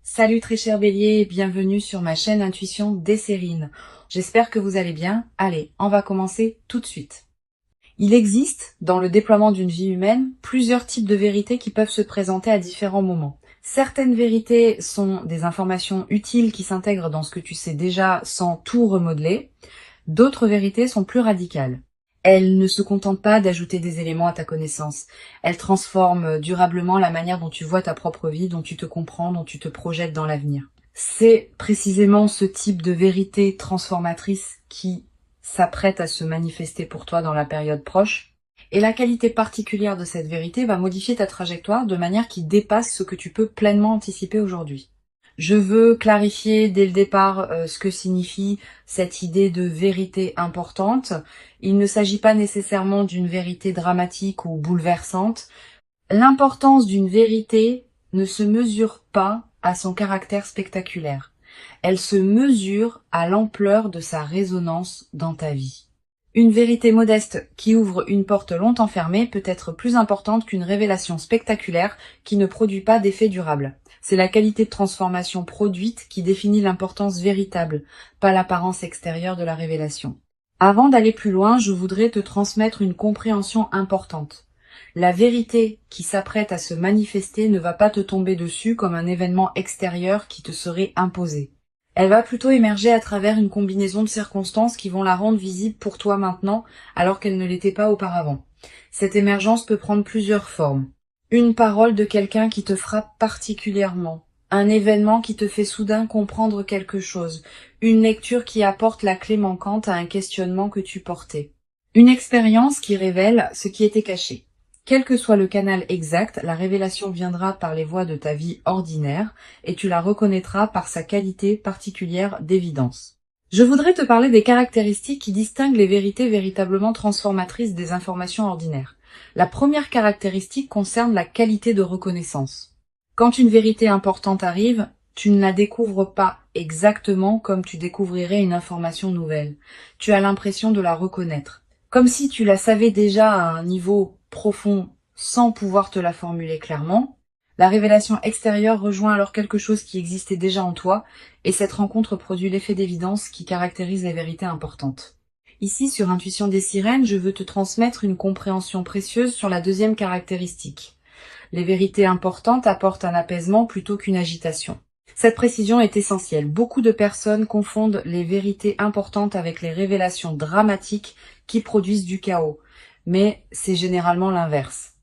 Salut très cher Bélier et bienvenue sur ma chaîne Intuition Desserine. J'espère que vous allez bien. Allez, on va commencer tout de suite. Il existe, dans le déploiement d'une vie humaine, plusieurs types de vérités qui peuvent se présenter à différents moments. Certaines vérités sont des informations utiles qui s'intègrent dans ce que tu sais déjà sans tout remodeler. D'autres vérités sont plus radicales. Elles ne se contentent pas d'ajouter des éléments à ta connaissance. Elles transforment durablement la manière dont tu vois ta propre vie, dont tu te comprends, dont tu te projettes dans l'avenir. C'est précisément ce type de vérité transformatrice qui s'apprête à se manifester pour toi dans la période proche. Et la qualité particulière de cette vérité va modifier ta trajectoire de manière qui dépasse ce que tu peux pleinement anticiper aujourd'hui. Je veux clarifier dès le départ ce que signifie cette idée de vérité importante. Il ne s'agit pas nécessairement d'une vérité dramatique ou bouleversante. L'importance d'une vérité ne se mesure pas à son caractère spectaculaire. Elle se mesure à l'ampleur de sa résonance dans ta vie. Une vérité modeste qui ouvre une porte longtemps fermée peut être plus importante qu'une révélation spectaculaire qui ne produit pas d'effet durable. C'est la qualité de transformation produite qui définit l'importance véritable, pas l'apparence extérieure de la révélation. Avant d'aller plus loin, je voudrais te transmettre une compréhension importante. La vérité qui s'apprête à se manifester ne va pas te tomber dessus comme un événement extérieur qui te serait imposé. Elle va plutôt émerger à travers une combinaison de circonstances qui vont la rendre visible pour toi maintenant, alors qu'elle ne l'était pas auparavant. Cette émergence peut prendre plusieurs formes. Une parole de quelqu'un qui te frappe particulièrement. Un événement qui te fait soudain comprendre quelque chose. Une lecture qui apporte la clé manquante à un questionnement que tu portais. Une expérience qui révèle ce qui était caché. Quel que soit le canal exact, la révélation viendra par les voies de ta vie ordinaire et tu la reconnaîtras par sa qualité particulière d'évidence. Je voudrais te parler des caractéristiques qui distinguent les vérités véritablement transformatrices des informations ordinaires. La première caractéristique concerne la qualité de reconnaissance. Quand une vérité importante arrive, tu ne la découvres pas exactement comme tu découvrirais une information nouvelle. Tu as l'impression de la reconnaître. Comme si tu la savais déjà à un niveau profond sans pouvoir te la formuler clairement. La révélation extérieure rejoint alors quelque chose qui existait déjà en toi, et cette rencontre produit l'effet d'évidence qui caractérise les vérités importantes. Ici, sur Intuition des Sirènes, je veux te transmettre une compréhension précieuse sur la deuxième caractéristique. Les vérités importantes apportent un apaisement plutôt qu'une agitation. Cette précision est essentielle. Beaucoup de personnes confondent les vérités importantes avec les révélations dramatiques qui produisent du chaos. Mais c'est généralement l'inverse.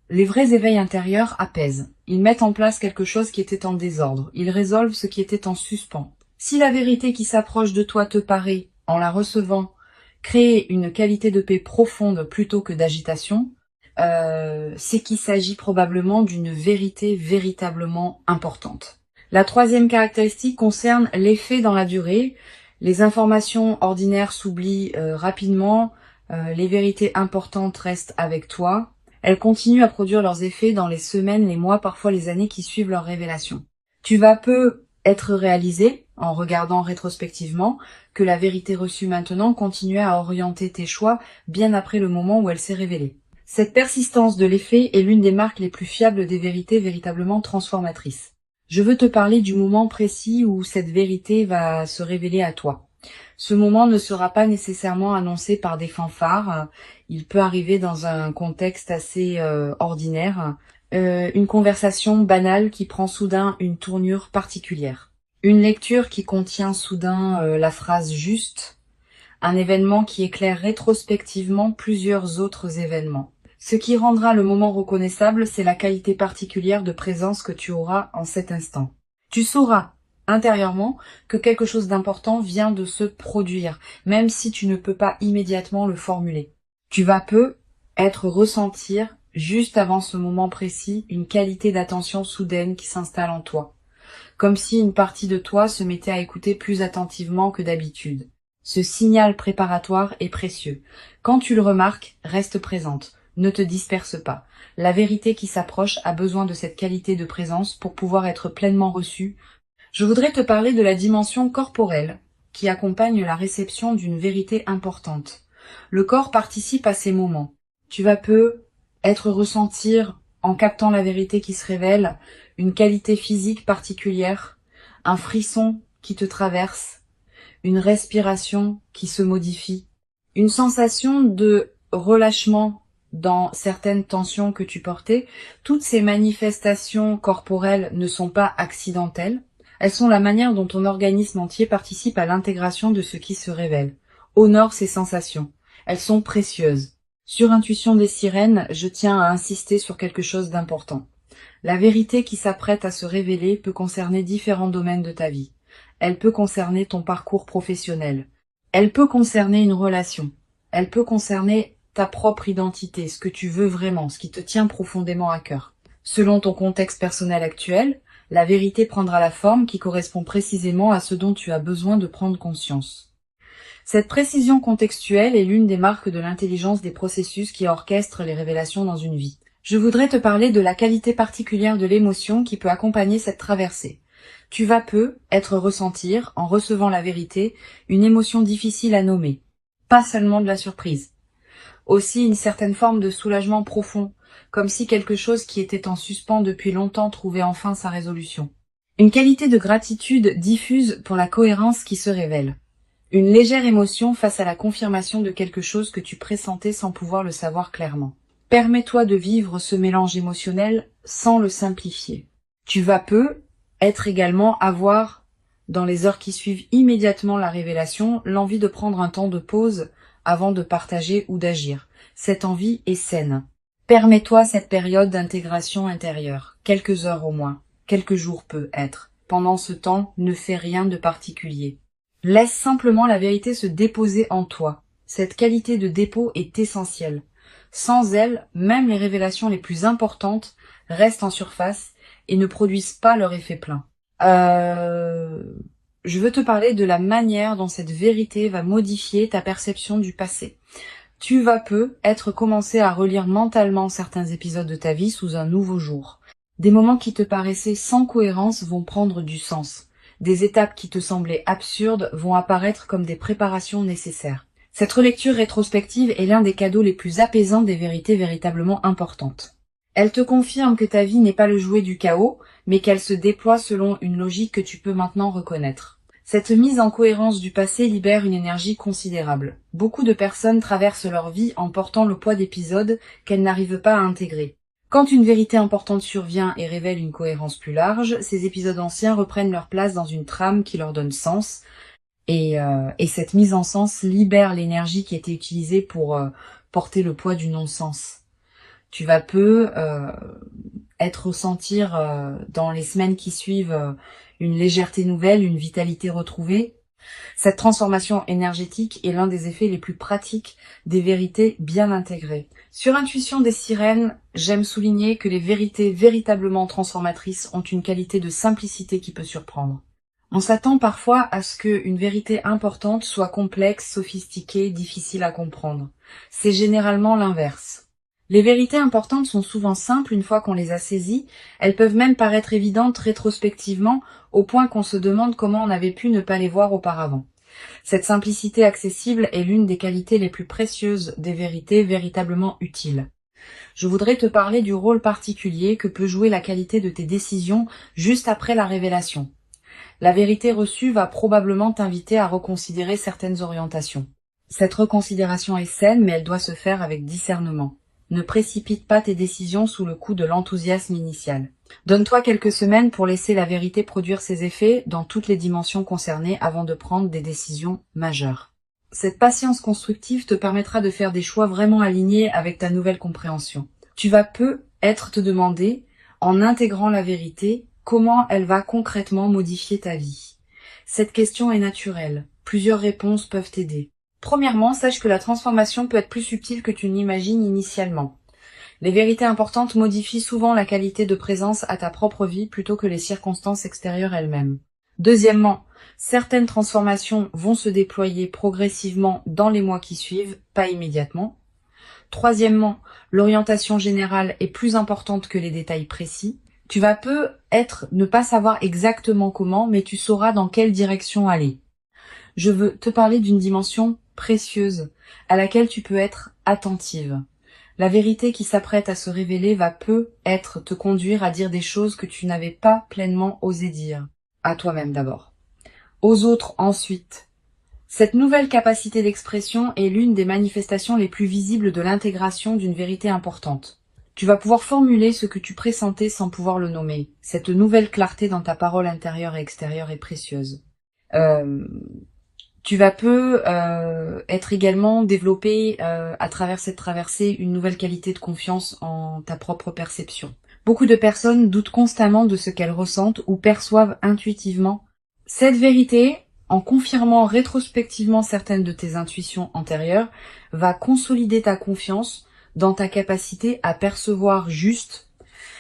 Les vrais éveils intérieurs apaisent. Ils mettent en place quelque chose qui était en désordre. Ils résolvent ce qui était en suspens. Si la vérité qui s'approche de toi te paraît, en la recevant, créer une qualité de paix profonde plutôt que d'agitation, c'est qu'il s'agit probablement d'une vérité véritablement importante. La troisième caractéristique concerne l'effet dans la durée. Les informations ordinaires s'oublient rapidement, les vérités importantes restent avec toi. Elles continuent à produire leurs effets dans les semaines, les mois, parfois les années qui suivent leur révélation. Tu vas peu être réalisé, en regardant rétrospectivement, que la vérité reçue maintenant continuait à orienter tes choix bien après le moment où elle s'est révélée. Cette persistance de l'effet est l'une des marques les plus fiables des vérités véritablement transformatrices. Je veux te parler du moment précis où cette vérité va se révéler à toi. Ce moment ne sera pas nécessairement annoncé par des fanfares, il peut arriver dans un contexte assez ordinaire, une conversation banale qui prend soudain une tournure particulière, une lecture qui contient soudain la phrase juste, un événement qui éclaire rétrospectivement plusieurs autres événements. Ce qui rendra le moment reconnaissable, c'est la qualité particulière de présence que tu auras en cet instant. Tu sauras intérieurement que quelque chose d'important vient de se produire, même si tu ne peux pas immédiatement le formuler. Tu vas ressentir, juste avant ce moment précis, une qualité d'attention soudaine qui s'installe en toi, comme si une partie de toi se mettait à écouter plus attentivement que d'habitude. Ce signal préparatoire est précieux. Quand tu le remarques, reste présente. Ne te disperse pas. La vérité qui s'approche a besoin de cette qualité de présence pour pouvoir être pleinement reçue. Je voudrais te parler de la dimension corporelle qui accompagne la réception d'une vérité importante. Le corps participe à ces moments. Tu vas peu ressentir en captant la vérité qui se révèle, une qualité physique particulière, un frisson qui te traverse, une respiration qui se modifie, une sensation de relâchement dans certaines tensions que tu portais. Toutes ces manifestations corporelles ne sont pas accidentelles. Elles sont la manière dont ton organisme entier participe à l'intégration de ce qui se révèle. Honore ces sensations. Elles sont précieuses. Sur Intuition des sirènes, je tiens à insister sur quelque chose d'important. La vérité qui s'apprête à se révéler peut concerner différents domaines de ta vie. Elle peut concerner ton parcours professionnel. Elle peut concerner une relation. Elle peut concerner ta propre identité, ce que tu veux vraiment, ce qui te tient profondément à cœur. Selon ton contexte personnel actuel, la vérité prendra la forme qui correspond précisément à ce dont tu as besoin de prendre conscience. Cette précision contextuelle est l'une des marques de l'intelligence des processus qui orchestrent les révélations dans une vie. Je voudrais te parler de la qualité particulière de l'émotion qui peut accompagner cette traversée. Tu vas peu être ressentir, en recevant la vérité, une émotion difficile à nommer. Pas seulement de la surprise. Aussi une certaine forme de soulagement profond, comme si quelque chose qui était en suspens depuis longtemps trouvait enfin sa résolution. Une qualité de gratitude diffuse pour la cohérence qui se révèle. Une légère émotion face à la confirmation de quelque chose que tu pressentais sans pouvoir le savoir clairement. Permets-toi de vivre ce mélange émotionnel sans le simplifier. Tu vas peu être également avoir, dans les heures qui suivent immédiatement la révélation, l'envie de prendre un temps de pause avant de partager ou d'agir. Cette envie est saine. Permets-toi cette période d'intégration intérieure, quelques heures au moins, quelques jours peut être. Pendant ce temps, ne fais rien de particulier. Laisse simplement la vérité se déposer en toi. Cette qualité de dépôt est essentielle. Sans elle, même les révélations les plus importantes restent en surface et ne produisent pas leur effet plein. Je veux te parler de la manière dont cette vérité va modifier ta perception du passé. Tu vas peu être commencé à relire mentalement certains épisodes de ta vie sous un nouveau jour. Des moments qui te paraissaient sans cohérence vont prendre du sens. Des étapes qui te semblaient absurdes vont apparaître comme des préparations nécessaires. Cette relecture rétrospective est l'un des cadeaux les plus apaisants des vérités véritablement importantes. Elle te confirme que ta vie n'est pas le jouet du chaos, mais qu'elle se déploie selon une logique que tu peux maintenant reconnaître. Cette mise en cohérence du passé libère une énergie considérable. Beaucoup de personnes traversent leur vie en portant le poids d'épisodes qu'elles n'arrivent pas à intégrer. Quand une vérité importante survient et révèle une cohérence plus large, ces épisodes anciens reprennent leur place dans une trame qui leur donne sens, et cette mise en sens libère l'énergie qui était utilisée pour porter le poids du non-sens. Tu vas peu ressentir dans les semaines qui suivent une légèreté nouvelle, une vitalité retrouvée. Cette transformation énergétique est l'un des effets les plus pratiques des vérités bien intégrées. Sur Intuition des sirènes, j'aime souligner que les vérités véritablement transformatrices ont une qualité de simplicité qui peut surprendre. On s'attend parfois à ce qu'une vérité importante soit complexe, sophistiquée, difficile à comprendre. C'est généralement l'inverse. Les vérités importantes sont souvent simples une fois qu'on les a saisies, elles peuvent même paraître évidentes rétrospectivement, au point qu'on se demande comment on avait pu ne pas les voir auparavant. Cette simplicité accessible est l'une des qualités les plus précieuses des vérités véritablement utiles. Je voudrais te parler du rôle particulier que peut jouer la qualité de tes décisions juste après la révélation. La vérité reçue va probablement t'inviter à reconsidérer certaines orientations. Cette reconsidération est saine, mais elle doit se faire avec discernement. Ne précipite pas tes décisions sous le coup de l'enthousiasme initial. Donne-toi quelques semaines pour laisser la vérité produire ses effets dans toutes les dimensions concernées avant de prendre des décisions majeures. Cette patience constructive te permettra de faire des choix vraiment alignés avec ta nouvelle compréhension. Tu vas peu être te demander, en intégrant la vérité, comment elle va concrètement modifier ta vie. Cette question est naturelle. Plusieurs réponses peuvent t'aider. Premièrement, sache que la transformation peut être plus subtile que tu n'imagines initialement. Les vérités importantes modifient souvent la qualité de présence à ta propre vie plutôt que les circonstances extérieures elles-mêmes. Deuxièmement, certaines transformations vont se déployer progressivement dans les mois qui suivent, pas immédiatement. Troisièmement, l'orientation générale est plus importante que les détails précis. Tu vas peu ne pas savoir exactement comment, mais tu sauras dans quelle direction aller. Je veux te parler d'une dimension précieuse à laquelle tu peux être attentive. La vérité qui s'apprête à se révéler va peut-être te conduire à dire des choses que tu n'avais pas pleinement osé dire. À toi-même d'abord. Aux autres ensuite. Cette nouvelle capacité d'expression est l'une des manifestations les plus visibles de l'intégration d'une vérité importante. Tu vas pouvoir formuler ce que tu pressentais sans pouvoir le nommer. Cette nouvelle clarté dans ta parole intérieure et extérieure est précieuse. Tu vas être également développé à travers cette traversée une nouvelle qualité de confiance en ta propre perception. Beaucoup de personnes doutent constamment de ce qu'elles ressentent ou perçoivent intuitivement. Cette vérité, en confirmant rétrospectivement certaines de tes intuitions antérieures, va consolider ta confiance dans ta capacité à percevoir juste.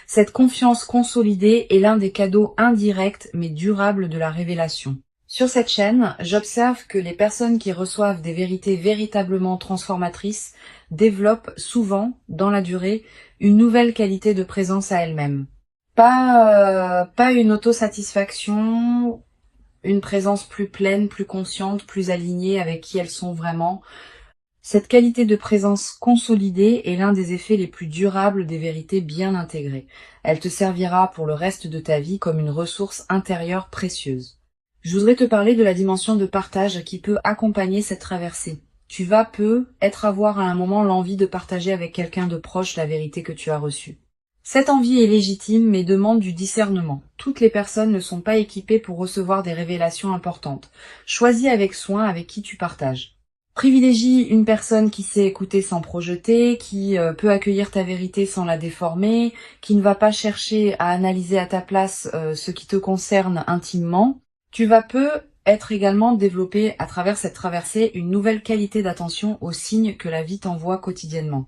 Cette confiance consolidée est l'un des cadeaux indirects mais durables de la révélation. Sur cette chaîne, j'observe que les personnes qui reçoivent des vérités véritablement transformatrices développent souvent, dans la durée, une nouvelle qualité de présence à elles-mêmes. Pas une autosatisfaction, une présence plus pleine, plus consciente, plus alignée avec qui elles sont vraiment. Cette qualité de présence consolidée est l'un des effets les plus durables des vérités bien intégrées. Elle te servira pour le reste de ta vie comme une ressource intérieure précieuse. Je voudrais te parler de la dimension de partage qui peut accompagner cette traversée. Tu vas peut-être avoir à un moment l'envie de partager avec quelqu'un de proche la vérité que tu as reçue. Cette envie est légitime mais demande du discernement. Toutes les personnes ne sont pas équipées pour recevoir des révélations importantes. Choisis avec soin avec qui tu partages. Privilégie une personne qui sait écouter sans projeter, qui peut accueillir ta vérité sans la déformer, qui ne va pas chercher à analyser à ta place ce qui te concerne intimement. Tu vas peut-être également développer à travers cette traversée une nouvelle qualité d'attention aux signes que la vie t'envoie quotidiennement.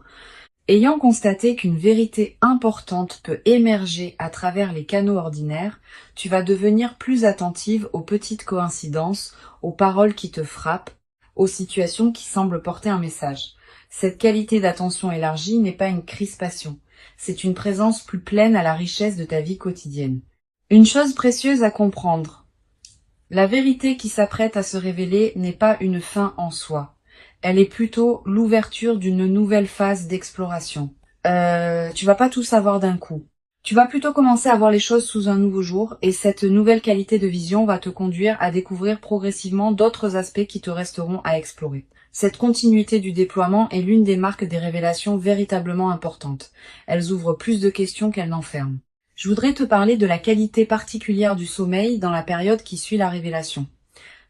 Ayant constaté qu'une vérité importante peut émerger à travers les canaux ordinaires, tu vas devenir plus attentive aux petites coïncidences, aux paroles qui te frappent, aux situations qui semblent porter un message. Cette qualité d'attention élargie n'est pas une crispation, c'est une présence plus pleine à la richesse de ta vie quotidienne. Une chose précieuse à comprendre. La vérité qui s'apprête à se révéler n'est pas une fin en soi. Elle est plutôt l'ouverture d'une nouvelle phase d'exploration. Tu vas pas tout savoir d'un coup. Tu vas plutôt commencer à voir les choses sous un nouveau jour et cette nouvelle qualité de vision va te conduire à découvrir progressivement d'autres aspects qui te resteront à explorer. Cette continuité du déploiement est l'une des marques des révélations véritablement importantes. Elles ouvrent plus de questions qu'elles n'enferment. Je voudrais te parler de la qualité particulière du sommeil dans la période qui suit la révélation.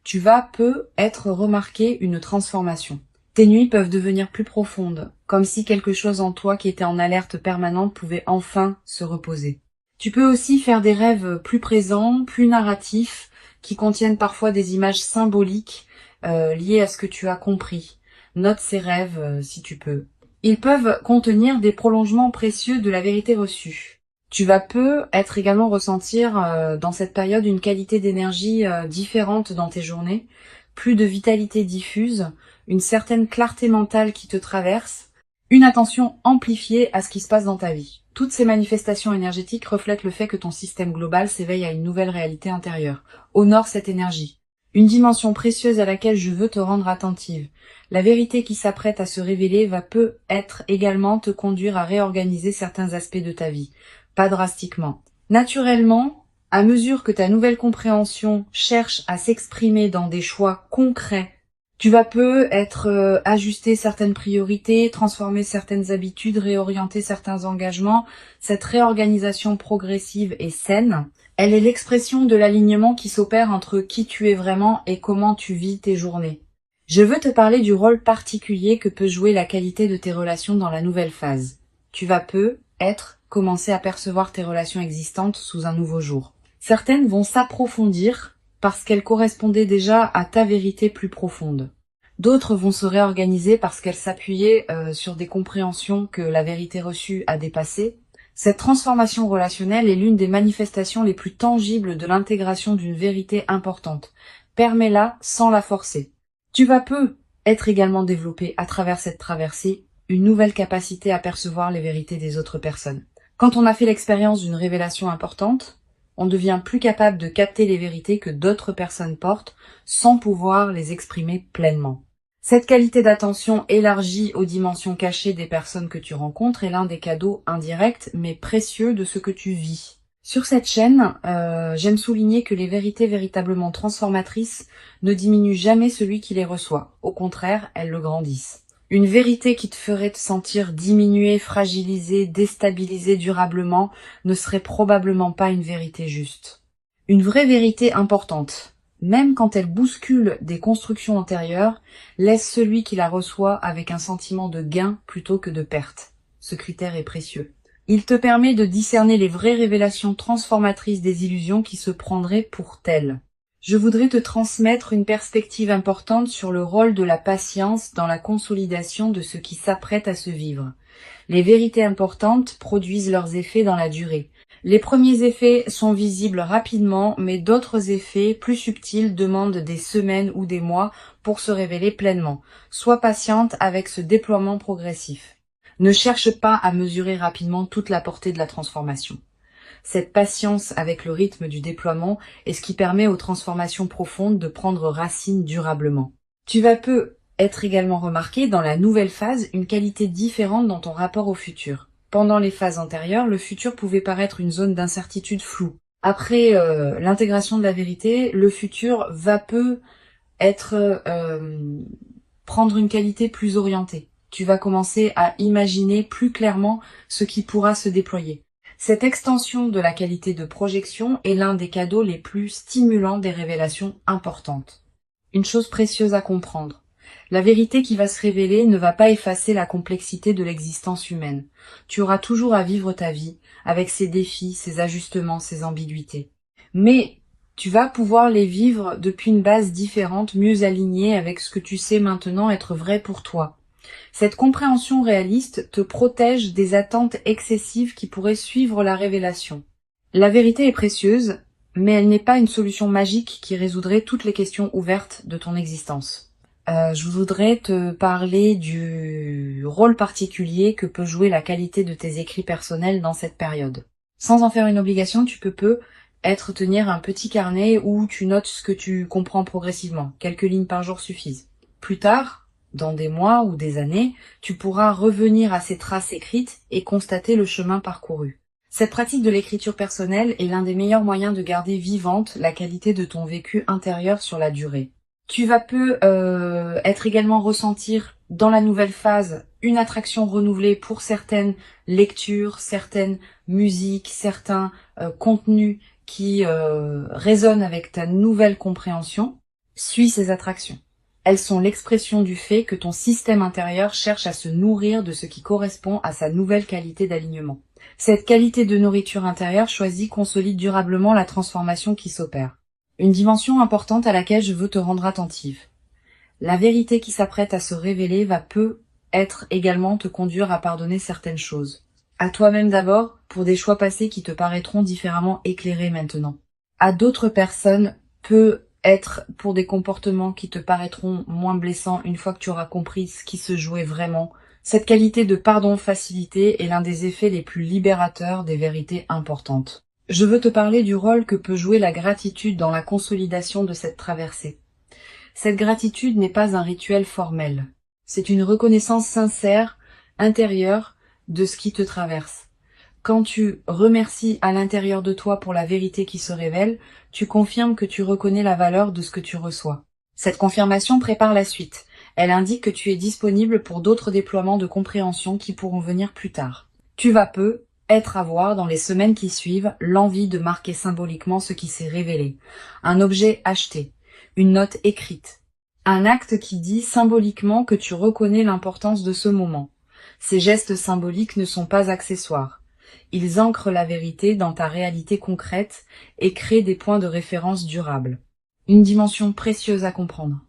Tu vas peut-être remarquer une transformation. Tes nuits peuvent devenir plus profondes, comme si quelque chose en toi qui était en alerte permanente pouvait enfin se reposer. Tu peux aussi faire des rêves plus présents, plus narratifs, qui contiennent parfois des images symboliques liées à ce que tu as compris. Note ces rêves si tu peux. Ils peuvent contenir des prolongements précieux de la vérité reçue. Tu vas peut-être également ressentir dans cette période une qualité d'énergie différente dans tes journées, plus de vitalité diffuse, une certaine clarté mentale qui te traverse, une attention amplifiée à ce qui se passe dans ta vie. Toutes ces manifestations énergétiques reflètent le fait que ton système global s'éveille à une nouvelle réalité intérieure. Honore cette énergie. Une dimension précieuse à laquelle je veux te rendre attentive. La vérité qui s'apprête à se révéler va peut-être également te conduire à réorganiser certains aspects de ta vie. Pas drastiquement. Naturellement, à mesure que ta nouvelle compréhension cherche à s'exprimer dans des choix concrets, tu vas peut-être ajuster certaines priorités, transformer certaines habitudes, réorienter certains engagements. Cette réorganisation progressive et saine, elle est l'expression de l'alignement qui s'opère entre qui tu es vraiment et comment tu vis tes journées. Je veux te parler du rôle particulier que peut jouer la qualité de tes relations dans la nouvelle phase. Tu vas peut-être commencer à percevoir tes relations existantes sous un nouveau jour. Certaines vont s'approfondir parce qu'elles correspondaient déjà à ta vérité plus profonde. D'autres vont se réorganiser parce qu'elles s'appuyaient sur des compréhensions que la vérité reçue a dépassées. Cette transformation relationnelle est l'une des manifestations les plus tangibles de l'intégration d'une vérité importante. Permets-la sans la forcer. Tu vas peut-être également développer à travers cette traversée une nouvelle capacité à percevoir les vérités des autres personnes. Quand on a fait l'expérience d'une révélation importante, on devient plus capable de capter les vérités que d'autres personnes portent sans pouvoir les exprimer pleinement. Cette qualité d'attention élargie aux dimensions cachées des personnes que tu rencontres est l'un des cadeaux indirects mais précieux de ce que tu vis. Sur cette chaîne, j'aime souligner que les vérités véritablement transformatrices ne diminuent jamais celui qui les reçoit. Au contraire, elles le grandissent. Une vérité qui te ferait te sentir diminué, fragilisé, déstabilisé durablement ne serait probablement pas une vérité juste. Une vraie vérité importante, même quand elle bouscule des constructions antérieures, laisse celui qui la reçoit avec un sentiment de gain plutôt que de perte. Ce critère est précieux. Il te permet de discerner les vraies révélations transformatrices des illusions qui se prendraient pour telles. Je voudrais te transmettre une perspective importante sur le rôle de la patience dans la consolidation de ce qui s'apprête à se vivre. Les vérités importantes produisent leurs effets dans la durée. Les premiers effets sont visibles rapidement, mais d'autres effets plus subtils demandent des semaines ou des mois pour se révéler pleinement. Sois patiente avec ce déploiement progressif. Ne cherche pas à mesurer rapidement toute la portée de la transformation. Cette patience avec le rythme du déploiement est ce qui permet aux transformations profondes de prendre racine durablement. Tu vas peu être également remarqué dans la nouvelle phase une qualité différente dans ton rapport au futur. Pendant les phases antérieures, le futur pouvait paraître une zone d'incertitude floue. Après l'intégration de la vérité, le futur va peu être prendre une qualité plus orientée. Tu vas commencer à imaginer plus clairement ce qui pourra se déployer. Cette extension de la qualité de projection est l'un des cadeaux les plus stimulants des révélations importantes. Une chose précieuse à comprendre. La vérité qui va se révéler ne va pas effacer la complexité de l'existence humaine. Tu auras toujours à vivre ta vie, avec ses défis, ses ajustements, ses ambiguïtés. Mais tu vas pouvoir les vivre depuis une base différente, mieux alignée avec ce que tu sais maintenant être vrai pour toi. Cette compréhension réaliste te protège des attentes excessives qui pourraient suivre la révélation. La vérité est précieuse, mais elle n'est pas une solution magique qui résoudrait toutes les questions ouvertes de ton existence. Je voudrais te parler du rôle particulier que peut jouer la qualité de tes écrits personnels dans cette période. Sans en faire une obligation, tu peux tenir un petit carnet où tu notes ce que tu comprends progressivement. Quelques lignes par jour suffisent. Plus tard, dans des mois ou des années, tu pourras revenir à ces traces écrites et constater le chemin parcouru. Cette pratique de l'écriture personnelle est l'un des meilleurs moyens de garder vivante la qualité de ton vécu intérieur sur la durée. Tu vas peu être également ressentir dans la nouvelle phase une attraction renouvelée pour certaines lectures, certaines musiques, certains contenus qui résonnent avec ta nouvelle compréhension. Suis ces attractions. Elles sont l'expression du fait que ton système intérieur cherche à se nourrir de ce qui correspond à sa nouvelle qualité d'alignement. Cette qualité de nourriture intérieure choisie consolide durablement la transformation qui s'opère. Une dimension importante à laquelle je veux te rendre attentive. La vérité qui s'apprête à se révéler va peu être également te conduire à pardonner certaines choses. À toi-même d'abord, pour des choix passés qui te paraîtront différemment éclairés maintenant. À d'autres personnes, peut être pour des comportements qui te paraîtront moins blessants une fois que tu auras compris ce qui se jouait vraiment. Cette qualité de pardon facilité est l'un des effets les plus libérateurs des vérités importantes. Je veux te parler du rôle que peut jouer la gratitude dans la consolidation de cette traversée. Cette gratitude n'est pas un rituel formel. C'est une reconnaissance sincère, intérieure, de ce qui te traverse. Quand tu remercies à l'intérieur de toi pour la vérité qui se révèle, tu confirmes que tu reconnais la valeur de ce que tu reçois. Cette confirmation prépare la suite. Elle indique que tu es disponible pour d'autres déploiements de compréhension qui pourront venir plus tard. Tu vas peu être à voir dans les semaines qui suivent l'envie de marquer symboliquement ce qui s'est révélé. Un objet acheté, une note écrite, un acte qui dit symboliquement que tu reconnais l'importance de ce moment. Ces gestes symboliques ne sont pas accessoires. Ils ancrent la vérité dans ta réalité concrète et créent des points de référence durables. Une dimension précieuse à comprendre.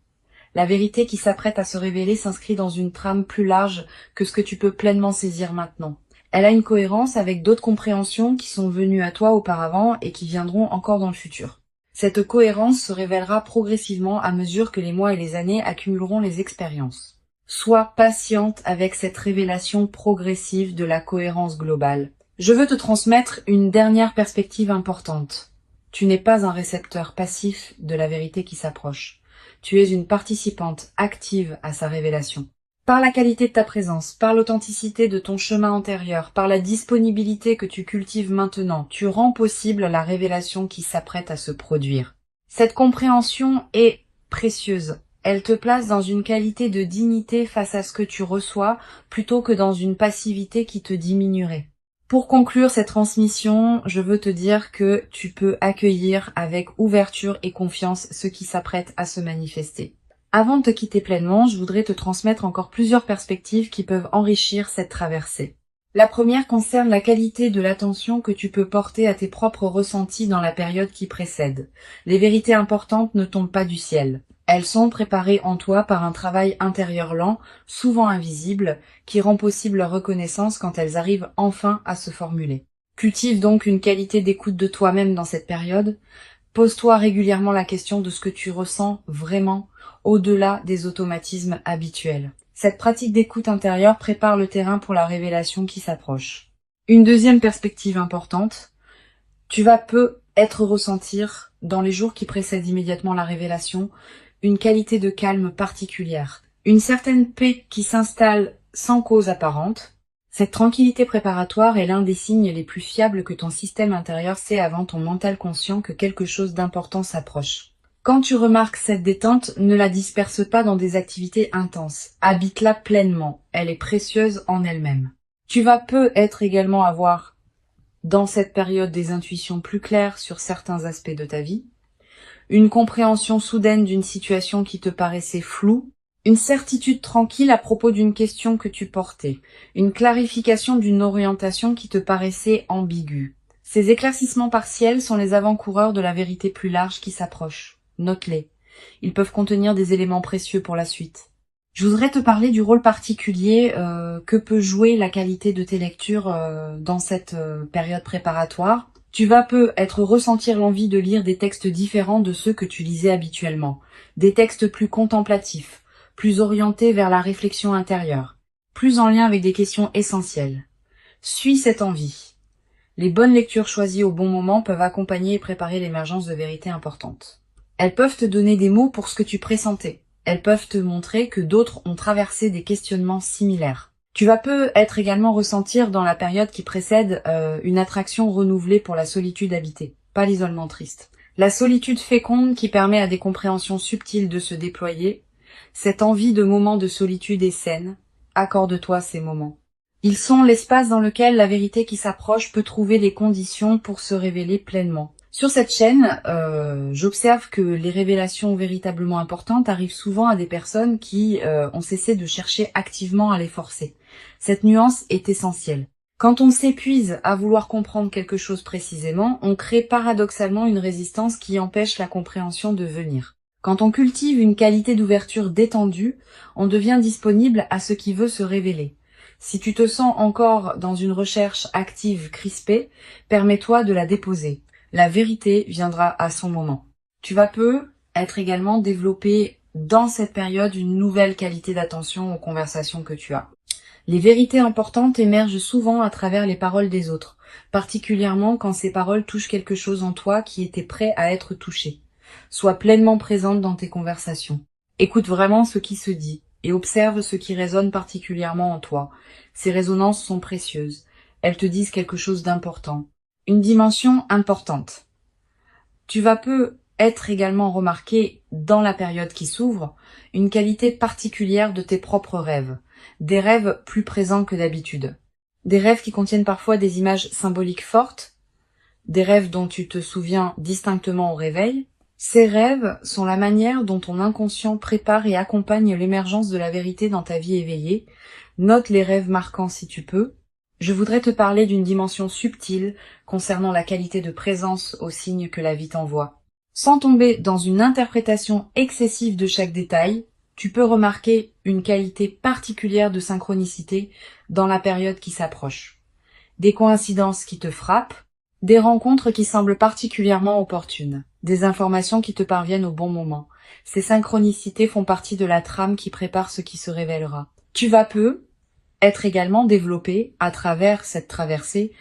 La vérité qui s'apprête à se révéler s'inscrit dans une trame plus large que ce que tu peux pleinement saisir maintenant. Elle a une cohérence avec d'autres compréhensions qui sont venues à toi auparavant et qui viendront encore dans le futur. Cette cohérence se révélera progressivement à mesure que les mois et les années accumuleront les expériences. Sois patiente avec cette révélation progressive de la cohérence globale. Je veux te transmettre une dernière perspective importante. Tu n'es pas un récepteur passif de la vérité qui s'approche. Tu es une participante active à sa révélation. Par la qualité de ta présence, par l'authenticité de ton chemin antérieur, par la disponibilité que tu cultives maintenant, tu rends possible la révélation qui s'apprête à se produire. Cette compréhension est précieuse. Elle te place dans une qualité de dignité face à ce que tu reçois, plutôt que dans une passivité qui te diminuerait. Pour conclure cette transmission, je veux te dire que tu peux accueillir avec ouverture et confiance ce qui s'apprête à se manifester. Avant de te quitter pleinement, je voudrais te transmettre encore plusieurs perspectives qui peuvent enrichir cette traversée. La première concerne la qualité de l'attention que tu peux porter à tes propres ressentis dans la période qui précède. Les vérités importantes ne tombent pas du ciel. Elles sont préparées en toi par un travail intérieur lent, souvent invisible, qui rend possible leur reconnaissance quand elles arrivent enfin à se formuler. Cultive donc une qualité d'écoute de toi-même dans cette période. Pose-toi régulièrement la question de ce que tu ressens vraiment, au-delà des automatismes habituels. Cette pratique d'écoute intérieure prépare le terrain pour la révélation qui s'approche. Une deuxième perspective importante, tu vas peut-être ressentir, dans les jours qui précèdent immédiatement la révélation, une qualité de calme particulière, une certaine paix qui s'installe sans cause apparente. Cette tranquillité préparatoire est l'un des signes les plus fiables que ton système intérieur sait avant ton mental conscient que quelque chose d'important s'approche. Quand tu remarques cette détente, ne la disperse pas dans des activités intenses. Habite-la pleinement. Elle est précieuse en elle-même. Tu vas peut-être également avoir, dans cette période, des intuitions plus claires sur certains aspects de ta vie, une compréhension soudaine d'une situation qui te paraissait floue, une certitude tranquille à propos d'une question que tu portais, une clarification d'une orientation qui te paraissait ambiguë. Ces éclaircissements partiels sont les avant-coureurs de la vérité plus large qui s'approche. Note-les. Ils peuvent contenir des éléments précieux pour la suite. Je voudrais te parler du rôle particulier que peut jouer la qualité de tes lectures dans cette période préparatoire. Tu vas peut-être ressentir l'envie de lire des textes différents de ceux que tu lisais habituellement. Des textes plus contemplatifs, plus orientés vers la réflexion intérieure, plus en lien avec des questions essentielles. Suis cette envie. Les bonnes lectures choisies au bon moment peuvent accompagner et préparer l'émergence de vérités importantes. Elles peuvent te donner des mots pour ce que tu pressentais. Elles peuvent te montrer que d'autres ont traversé des questionnements similaires. Tu vas peut-être également ressentir dans la période qui précède une attraction renouvelée pour la solitude habitée, pas l'isolement triste. La solitude féconde qui permet à des compréhensions subtiles de se déployer. Cette envie de moments de solitude est saine. Accorde-toi ces moments. Ils sont l'espace dans lequel la vérité qui s'approche peut trouver les conditions pour se révéler pleinement. Sur cette chaîne, j'observe que les révélations véritablement importantes arrivent souvent à des personnes qui ont cessé de chercher activement à les forcer. Cette nuance est essentielle. Quand on s'épuise à vouloir comprendre quelque chose précisément, on crée paradoxalement une résistance qui empêche la compréhension de venir. Quand on cultive une qualité d'ouverture détendue, on devient disponible à ce qui veut se révéler. Si tu te sens encore dans une recherche active crispée, permets-toi de la déposer. La vérité viendra à son moment. Tu vas peut-être également développer dans cette période une nouvelle qualité d'attention aux conversations que tu as. Les vérités importantes émergent souvent à travers les paroles des autres, particulièrement quand ces paroles touchent quelque chose en toi qui était prêt à être touché. Sois pleinement présente dans tes conversations. Écoute vraiment ce qui se dit et observe ce qui résonne particulièrement en toi. Ces résonances sont précieuses. Elles te disent quelque chose d'important. Une dimension importante. Tu vas peut-être également remarquer, dans la période qui s'ouvre, une qualité particulière de tes propres rêves. Des rêves plus présents que d'habitude. Des rêves qui contiennent parfois des images symboliques fortes. Des rêves dont tu te souviens distinctement au réveil. Ces rêves sont la manière dont ton inconscient prépare et accompagne l'émergence de la vérité dans ta vie éveillée. Note les rêves marquants si tu peux. Je voudrais te parler d'une dimension subtile concernant la qualité de présence aux signes que la vie t'envoie. Sans tomber dans une interprétation excessive de chaque détail, tu peux remarquer une qualité particulière de synchronicité dans la période qui s'approche. Des coïncidences qui te frappent, des rencontres qui semblent particulièrement opportunes, des informations qui te parviennent au bon moment. Ces synchronicités font partie de la trame qui prépare ce qui se révélera. Tu vas être également développé, à travers cette traversée,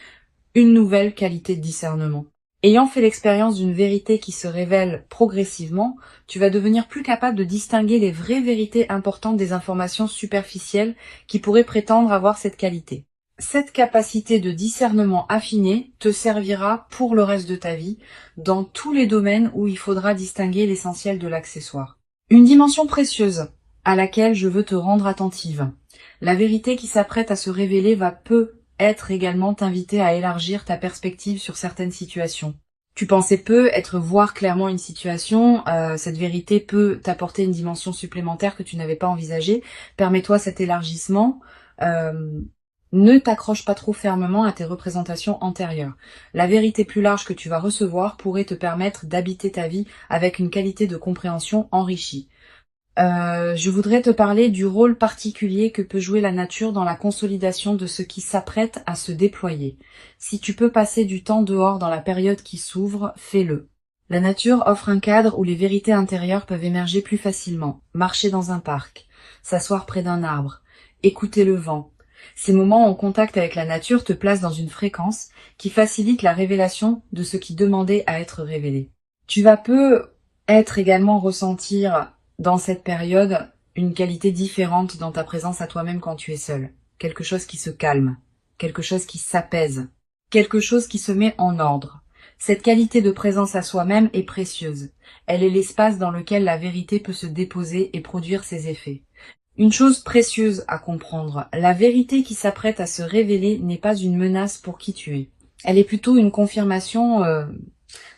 une nouvelle qualité de discernement. Ayant fait l'expérience d'une vérité qui se révèle progressivement, tu vas devenir plus capable de distinguer les vraies vérités importantes des informations superficielles qui pourraient prétendre avoir cette qualité. Cette capacité de discernement affiné te servira pour le reste de ta vie, dans tous les domaines où il faudra distinguer l'essentiel de l'accessoire. Une dimension précieuse à laquelle je veux te rendre attentive. La vérité qui s'apprête à se révéler va peut-être également t'inviter à élargir ta perspective sur certaines situations. Tu pensais peut-être voir clairement une situation, cette vérité peut t'apporter une dimension supplémentaire que tu n'avais pas envisagée. Permets-toi cet élargissement. Ne t'accroche pas trop fermement à tes représentations antérieures. La vérité plus large que tu vas recevoir pourrait te permettre d'habiter ta vie avec une qualité de compréhension enrichie. Je voudrais te parler du rôle particulier que peut jouer la nature dans la consolidation de ce qui s'apprête à se déployer. Si tu peux passer du temps dehors dans la période qui s'ouvre, fais-le. La nature offre un cadre où les vérités intérieures peuvent émerger plus facilement. Marcher dans un parc, s'asseoir près d'un arbre, écouter le vent. Ces moments en contact avec la nature te placent dans une fréquence qui facilite la révélation de ce qui demandait à être révélé. Tu vas peut-être également ressentir dans cette période une qualité différente dans ta présence à toi-même quand tu es seul. Quelque chose qui se calme, quelque chose qui s'apaise, quelque chose qui se met en ordre. Cette qualité de présence à soi-même est précieuse. Elle est l'espace dans lequel la vérité peut se déposer et produire ses effets. Une chose précieuse à comprendre, la vérité qui s'apprête à se révéler n'est pas une menace pour qui tu es. Elle est plutôt une confirmation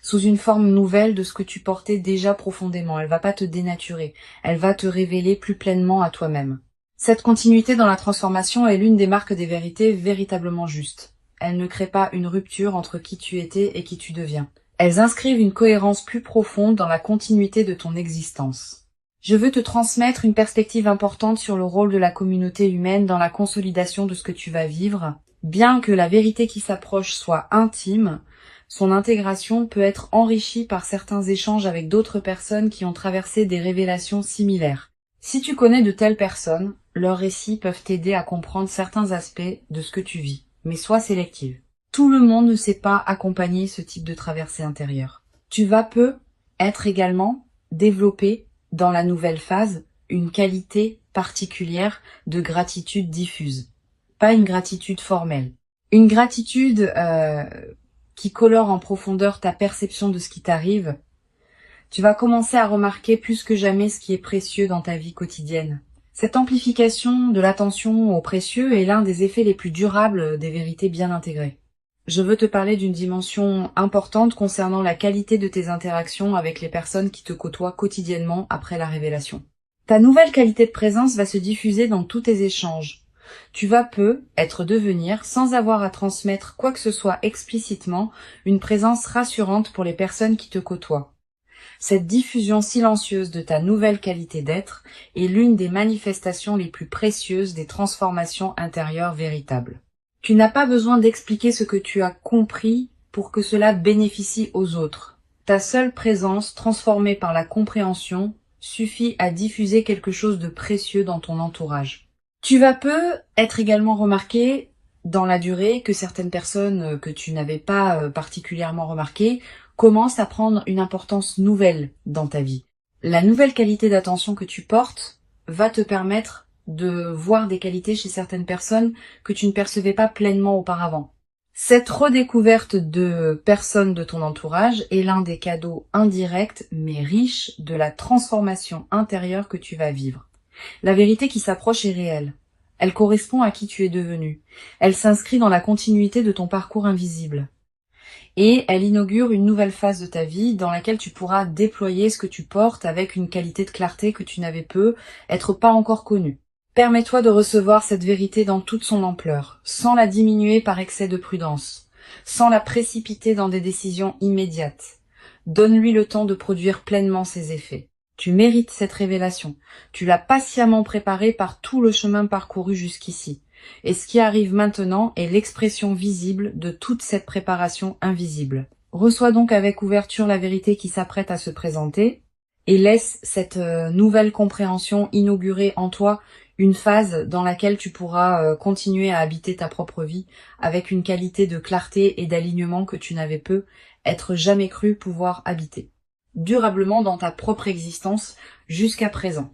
sous une forme nouvelle de ce que tu portais déjà profondément. Elle va pas te dénaturer, elle va te révéler plus pleinement à toi-même. Cette continuité dans la transformation est l'une des marques des vérités véritablement justes. Elles ne créent pas une rupture entre qui tu étais et qui tu deviens. Elles inscrivent une cohérence plus profonde dans la continuité de ton existence. Je veux te transmettre une perspective importante sur le rôle de la communauté humaine dans la consolidation de ce que tu vas vivre. Bien que la vérité qui s'approche soit intime, son intégration peut être enrichie par certains échanges avec d'autres personnes qui ont traversé des révélations similaires. Si tu connais de telles personnes, leurs récits peuvent t'aider à comprendre certains aspects de ce que tu vis, mais sois sélective. Tout le monde ne sait pas accompagner ce type de traversée intérieure. Tu vas peut-être également développer dans la nouvelle phase une qualité particulière de gratitude diffuse. Pas une gratitude formelle. Une gratitude qui colore en profondeur ta perception de ce qui t'arrive. Tu vas commencer à remarquer plus que jamais ce qui est précieux dans ta vie quotidienne. Cette amplification de l'attention au précieux est l'un des effets les plus durables des vérités bien intégrées. Je veux te parler d'une dimension importante concernant la qualité de tes interactions avec les personnes qui te côtoient quotidiennement après la révélation. Ta nouvelle qualité de présence va se diffuser dans tous tes échanges. Tu vas peut-être devenir, sans avoir à transmettre quoi que ce soit explicitement, une présence rassurante pour les personnes qui te côtoient. Cette diffusion silencieuse de ta nouvelle qualité d'être est l'une des manifestations les plus précieuses des transformations intérieures véritables. Tu n'as pas besoin d'expliquer ce que tu as compris pour que cela bénéficie aux autres. Ta seule présence, transformée par la compréhension, suffit à diffuser quelque chose de précieux dans ton entourage. Tu vas peut-être également remarquer dans la durée que certaines personnes que tu n'avais pas particulièrement remarquées commencent à prendre une importance nouvelle dans ta vie. La nouvelle qualité d'attention que tu portes va te permettre de voir des qualités chez certaines personnes que tu ne percevais pas pleinement auparavant. Cette redécouverte de personnes de ton entourage est l'un des cadeaux indirects mais riches de la transformation intérieure que tu vas vivre. La vérité qui s'approche est réelle. Elle correspond à qui tu es devenu. Elle s'inscrit dans la continuité de ton parcours invisible. Et elle inaugure une nouvelle phase de ta vie dans laquelle tu pourras déployer ce que tu portes avec une qualité de clarté que tu n'avais peut-être pas encore connue. Permets-toi de recevoir cette vérité dans toute son ampleur, sans la diminuer par excès de prudence, sans la précipiter dans des décisions immédiates. Donne-lui le temps de produire pleinement ses effets. Tu mérites cette révélation. Tu l'as patiemment préparée par tout le chemin parcouru jusqu'ici. Et ce qui arrive maintenant est l'expression visible de toute cette préparation invisible. Reçois donc avec ouverture la vérité qui s'apprête à se présenter et laisse cette nouvelle compréhension inaugurer en toi une phase dans laquelle tu pourras continuer à habiter ta propre vie avec une qualité de clarté et d'alignement que tu n'avais être jamais cru pouvoir habiter durablement dans ta propre existence jusqu'à présent.